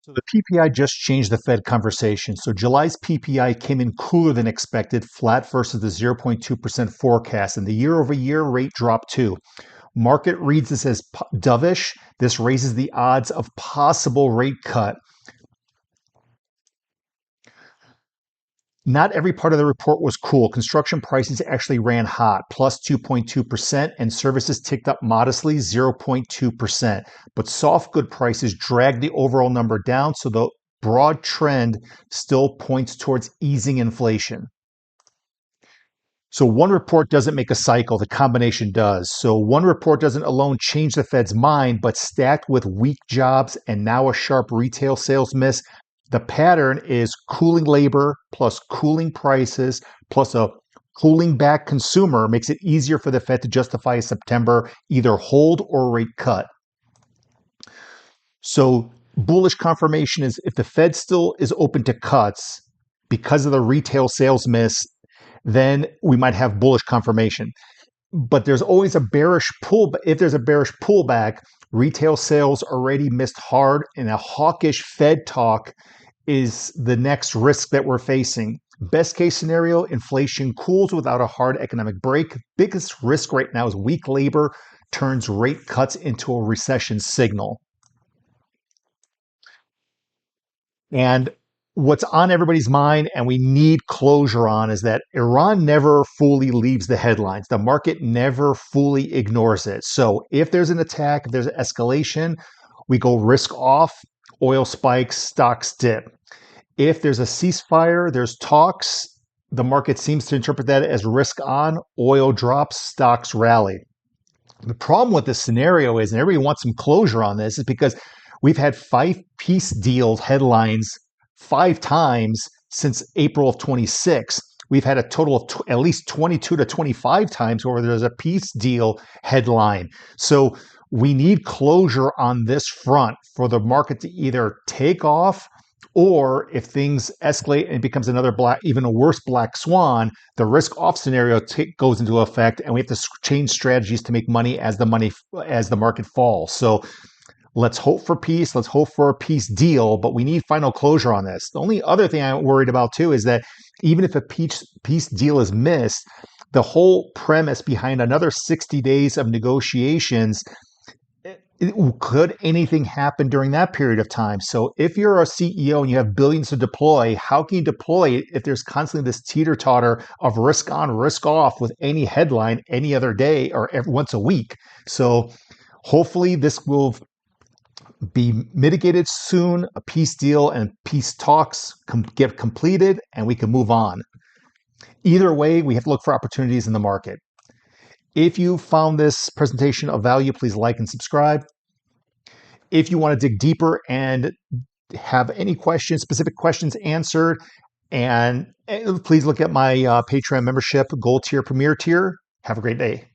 So the PPI just changed the Fed conversation. So July's PPI came in cooler than expected, flat versus the 0.2% forecast, and the year over year rate dropped too. Market reads this as dovish. This raises the odds of possible rate cut. Not every part of the report was cool. Construction prices actually ran hot, plus 2.2%, and services ticked up modestly, 0.2%. But soft good prices dragged the overall number down, so the broad trend still points towards easing inflation. So one report doesn't make a cycle, the combination does. So one report doesn't alone change the Fed's mind, but stacked with weak jobs and now a sharp retail sales miss, the pattern is cooling labor plus cooling prices plus a cooling back consumer makes it easier for the Fed to justify a September either hold or rate cut. So bullish confirmation is if the Fed still is open to cuts because of the retail sales miss, then we might have bullish confirmation. But there's always a bearish pull. If there's a bearish pullback, retail sales already missed hard, and a hawkish Fed talk is the next risk that we're facing. Best case scenario, inflation cools without a hard economic break. Biggest risk right now is weak labor turns rate cuts into a recession signal. And what's on everybody's mind and we need closure on is that Iran never fully leaves the headlines. The market never fully ignores it. So if there's an attack, if there's an escalation, we go risk off, oil spikes, stocks dip. If there's a ceasefire, there's talks, the market seems to interpret that as risk on, oil drops, stocks rally. The problem with this scenario is, and everybody wants some closure on this, is because we've had 5 peace deal headlines 5 times since April of 26. We've had a total of at least 22 to 25 times where there's a peace deal headline. So we need closure on this front for the market to either take off, or if things escalate and it becomes another even a worse black swan, the risk off scenario goes into effect, and we have to change strategies to make money as the market falls. So let's hope for peace. Let's hope for a peace deal, but we need final closure on this. The only other thing I'm worried about too is that even if a peace deal is missed, the whole premise behind another 60 days of negotiations, could anything happen during that period of time? So if you're a CEO and you have billions to deploy, how can you deploy it if there's constantly this teeter-totter of risk on, risk off with any headline any other day or once a week? So hopefully this will be mitigated soon, a peace deal and peace talks get completed, and we can move on. Either way, we have to look for opportunities in the market. If you found this presentation of value, please like and subscribe. If you want to dig deeper and have any questions, specific questions answered, and please look at my Patreon membership, Gold Tier, Premier Tier. Have a great day.